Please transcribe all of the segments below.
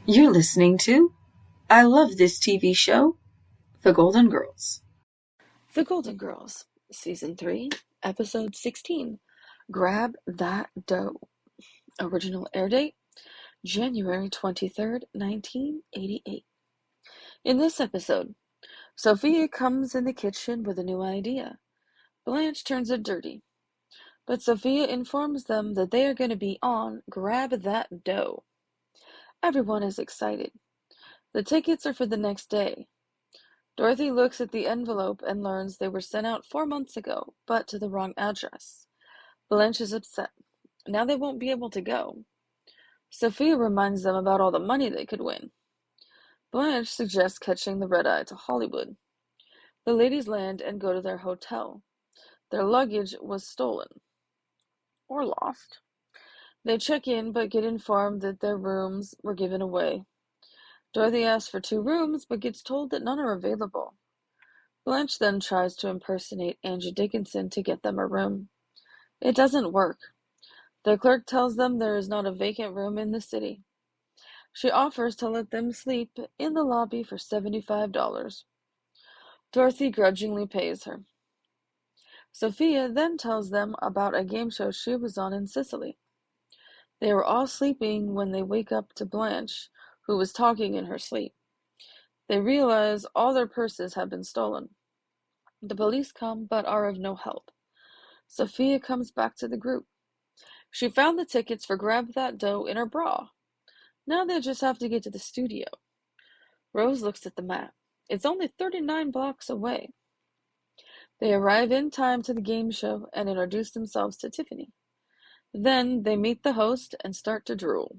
You're listening to I Love This TV Show, The Golden Girls. The Golden Girls, Season 3, Episode 16, Grab That Dough. Original air date, January 23rd, 1988. In this episode, Sophia comes in the kitchen with a new idea. Blanche turns it dirty, but Sophia informs them that they are going to be on Grab That Dough. Everyone is excited. The tickets are for the next day. Dorothy looks at the envelope and learns they were sent out 4 months ago, but to the wrong address. Blanche is upset. Now they won't be able to go. Sophia reminds them about all the money they could win. Blanche suggests catching the red-eye to Hollywood. The ladies land and go to their hotel. Their luggage was stolen. Or lost. They check in but get informed that their rooms were given away. Dorothy asks for 2 rooms but gets told that none are available. Blanche then tries to impersonate Angie Dickinson to get them a room. It doesn't work. The clerk tells them there is not a vacant room in the city. She offers to let them sleep in the lobby for $75. Dorothy grudgingly pays her. Sophia then tells them about a game show she was on in Sicily. They were all sleeping when they wake up to Blanche, who was talking in her sleep. They realize all their purses have been stolen. The police come but are of no help. Sophia comes back to the group. She found the tickets for Grab That Dough in her bra. Now they just have to get to the studio. Rose looks at the map. It's only 39 blocks away. They arrive in time to the game show and introduce themselves to Tiffany. Then they meet the host and start to drool.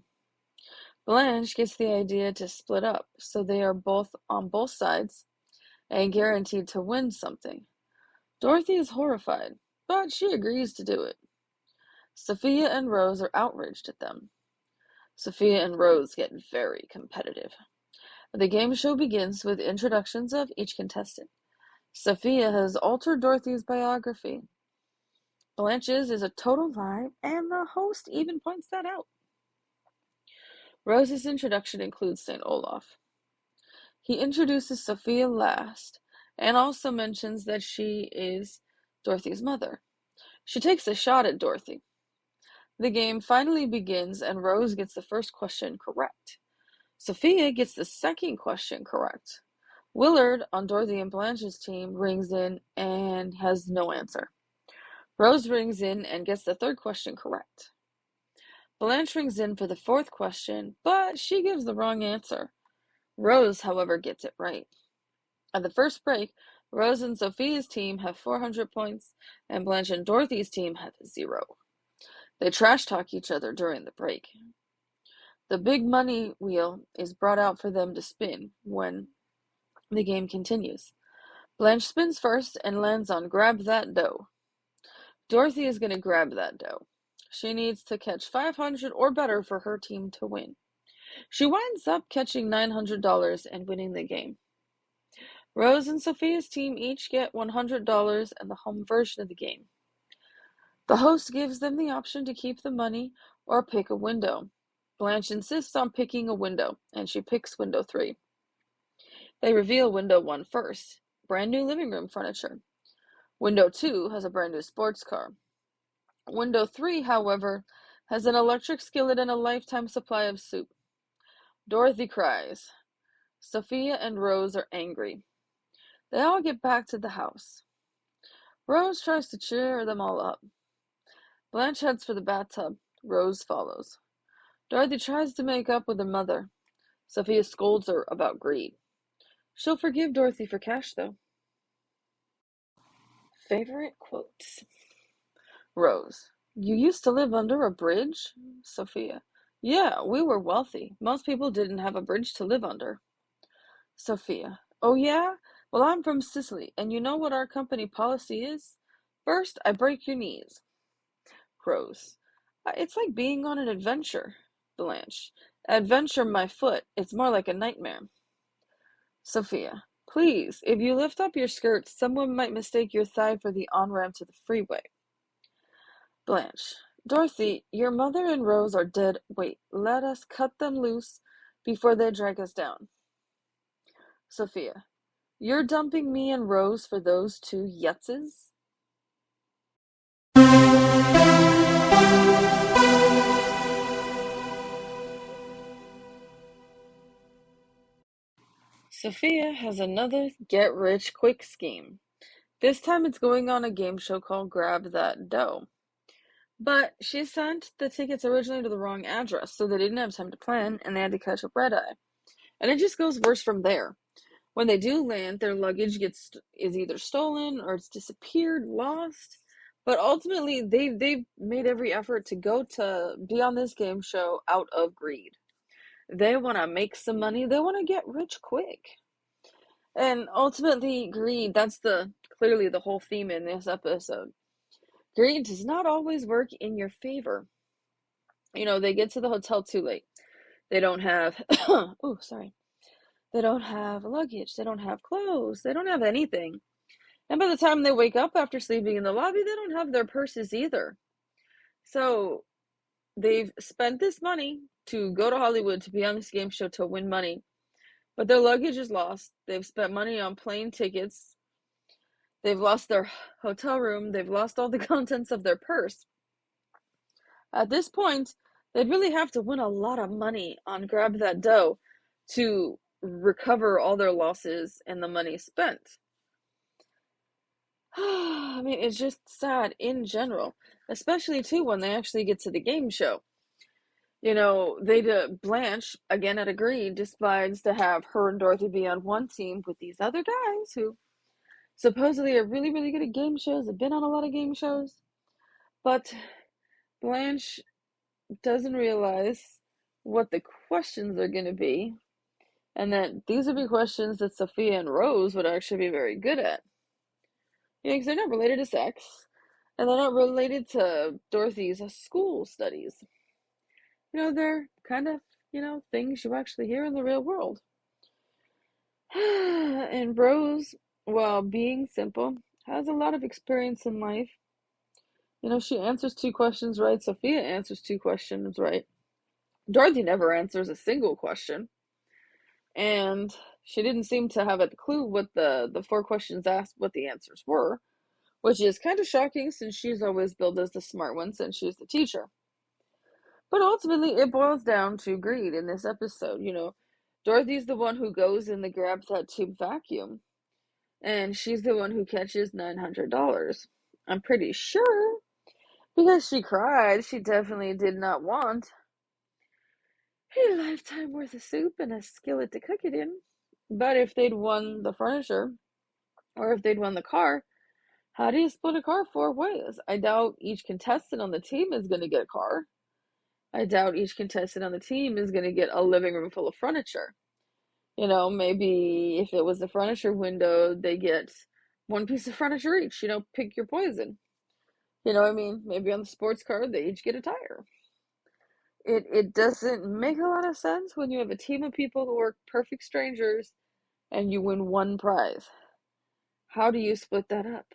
Blanche gets the idea to split up, so they are both on both sides and guaranteed to win something. Dorothy is horrified, but she agrees to do it. Sophia and Rose are outraged at them. Sophia and Rose get very competitive. The game show begins with introductions of each contestant. Sophia has altered Dorothy's biography. Blanche's is a total lie, and the host even points that out. Rose's introduction includes St. Olaf. He introduces Sophia last, and also mentions that she is Dorothy's mother. She takes a shot at Dorothy. The game finally begins, and Rose gets the first question correct. Sophia gets the second question correct. Willard, on Dorothy and Blanche's team, rings in and has no answer. Rose rings in and gets the third question correct. Blanche rings in for the fourth question, but she gives the wrong answer. Rose, however, gets it right. At the first break, Rose and Sophia's team have 400 points, and Blanche and Dorothy's team have 0. They trash talk each other during the break. The big money wheel is brought out for them to spin when the game continues. Blanche spins first and lands on Grab That Dough. Dorothy is going to grab that dough. She needs to catch 500 or better for her team to win. She winds up catching $900 and winning the game. Rose and Sophia's team each get $100 and the home version of the game. The host gives them the option to keep the money or pick a window. Blanche insists on picking a window, and she picks window 3. They reveal window 1 first, brand new living room furniture. Window 2 has a brand new sports car. Window 3, however, has an electric skillet and a lifetime supply of soup. Dorothy cries. Sophia and Rose are angry. They all get back to the house. Rose tries to cheer them all up. Blanche heads for the bathtub. Rose follows. Dorothy tries to make up with her mother. Sophia scolds her about greed. She'll forgive Dorothy for cash, though. Favorite quotes. Rose. You used to live under a bridge? Sophia. Yeah, we were wealthy. Most people didn't have a bridge to live under. Sophia. Oh yeah? Well, I'm from Sicily, and you know what our company policy is? First, I break your knees. Rose. It's like being on an adventure. Blanche. Adventure my foot. It's more like a nightmare. Sophia. Please, if you lift up your skirt, someone might mistake your thigh for the on-ramp to the freeway. Blanche. Dorothy, your mother and Rose are dead. Wait, let us cut them loose. before they drag us down. Sophia, you're dumping me and Rose for those two yutzes? Sophia has another get-rich-quick scheme. This time it's going on a game show called Grab That Dough. But she sent the tickets originally to the wrong address, so they didn't have time to plan, and they had to catch a red-eye. And it just goes worse from there. When they do land, their luggage is either stolen or it's disappeared, lost. But ultimately, they've made every effort to go to be on this game show out of greed. They want to make some money. They want to get rich quick. And ultimately, greed, that's clearly the whole theme in this episode. Greed does not always work in your favor. They get to the hotel too late. They don't have, oh, sorry. They don't have luggage. They don't have clothes. They don't have anything. And by the time they wake up after sleeping in the lobby, they don't have their purses either. So they've spent this money to go to Hollywood to be on this game show to win money. But their luggage is lost. They've spent money on plane tickets. They've lost their hotel room. They've lost all the contents of their purse. At this point, they'd really have to win a lot of money on Grab That Dough to recover all their losses and the money spent. I mean, it's just sad in general, especially too when they actually get to the game show. Blanche, again at Agreed, decides to have her and Dorothy be on one team with these other guys who supposedly are really, really good at game shows, have been on a lot of game shows. But Blanche doesn't realize what the questions are going to be, and that these would be questions that Sophia and Rose would actually be very good at. Because they're not related to sex, and they're not related to Dorothy's school studies. They're kind of, things you actually hear in the real world. And Rose, while being simple, has a lot of experience in life. She answers 2 questions right. Sophia answers 2 questions right. Dorothy never answers a single question. And she didn't seem to have a clue what the 4 questions asked, what the answers were, which is kind of shocking since she's always billed as the smart one since she's the teacher. But ultimately, it boils down to greed in this episode. Dorothy's the one who goes and grabs that tube vacuum, and she's the one who catches $900. I'm pretty sure, because she cried, she definitely did not want a lifetime worth of soup and a skillet to cook it in. But if they'd won the furniture, or if they'd won the car, how do you split a car 4 ways? I doubt each contestant on the team is going to get a car. I doubt each contestant on the team is going to get a living room full of furniture. Maybe if it was the furniture window, they get 1 piece of furniture each. Pick your poison. Maybe on the sports car, they each get a tire. It doesn't make a lot of sense when you have a team of people who are perfect strangers and you win 1 prize. How do you split that up?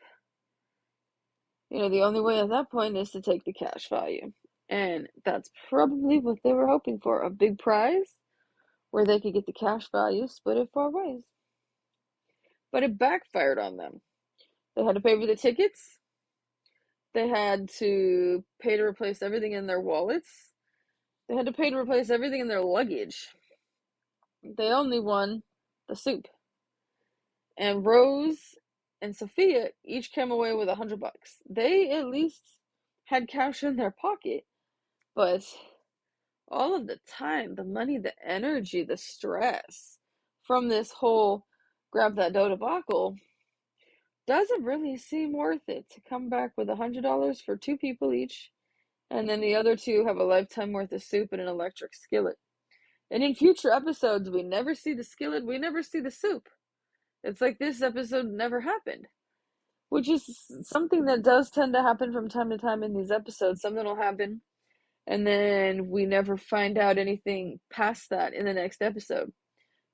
The only way at that point is to take the cash value. And that's probably what they were hoping for, a big prize where they could get the cash value split it 4 ways. But it backfired on them. They had to pay for the tickets. They had to pay to replace everything in their wallets. They had to pay to replace everything in their luggage. They only won the soup. And Rose and Sophia each came away with $100. They at least had cash in their pocket. But all of the time, the money, the energy, the stress from this whole Grab That Dough debacle doesn't really seem worth it to come back with $100 for 2 people each, and then the other 2 have a lifetime worth of soup and an electric skillet. And in future episodes, we never see the skillet, we never see the soup. It's like this episode never happened, which is something that does tend to happen from time to time in these episodes. Something will happen, and then we never find out anything past that in the next episode.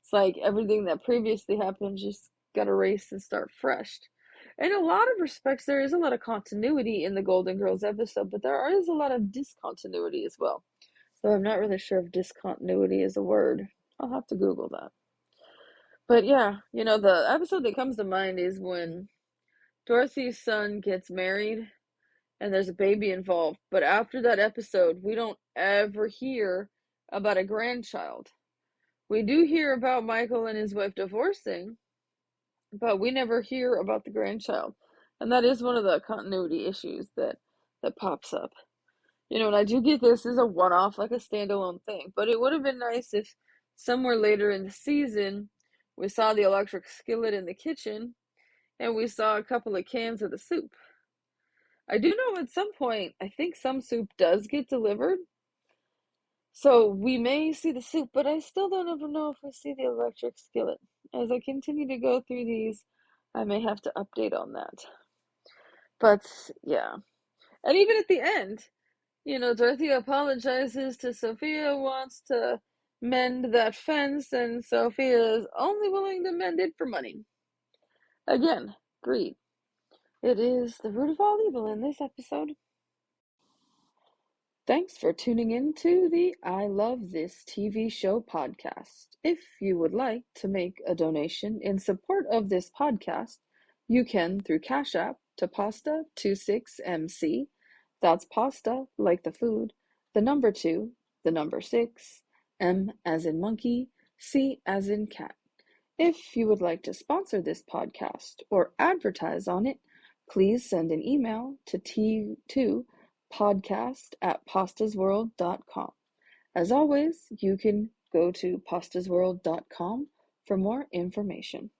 It's like everything that previously happened just got erased and start fresh. In a lot of respects, there is a lot of continuity in the Golden Girls episode, but there is a lot of discontinuity as well. So I'm not really sure if discontinuity is a word. I'll have to Google that. But yeah, the episode that comes to mind is when Dorothy's son gets married and there's a baby involved. But after that episode, we don't ever hear about a grandchild. We do hear about Michael and his wife divorcing, but we never hear about the grandchild. And that is one of the continuity issues that pops up. And I do get this as a one-off, like a standalone thing, but it would have been nice if somewhere later in the season we saw the electric skillet in the kitchen and we saw a couple of cans of the soup. I do know at some point, I think some soup does get delivered, so we may see the soup, but I still don't ever know if we see the electric skillet. As I continue to go through these, I may have to update on that. But yeah. And even at the end, Dorothy apologizes to Sophia, wants to mend that fence, and Sophia is only willing to mend it for money. Again, greed. It is the root of all evil in this episode. Thanks for tuning in to the I Love This TV Show podcast. If you would like to make a donation in support of this podcast, you can through Cash App to Pasta26MC. That's pasta like the food, the number 2, the number 6, M as in monkey, C as in cat. If you would like to sponsor this podcast or advertise on it, please send an email to podcast@pastasworld.com. As always, you can go to pastasworld.com for more information.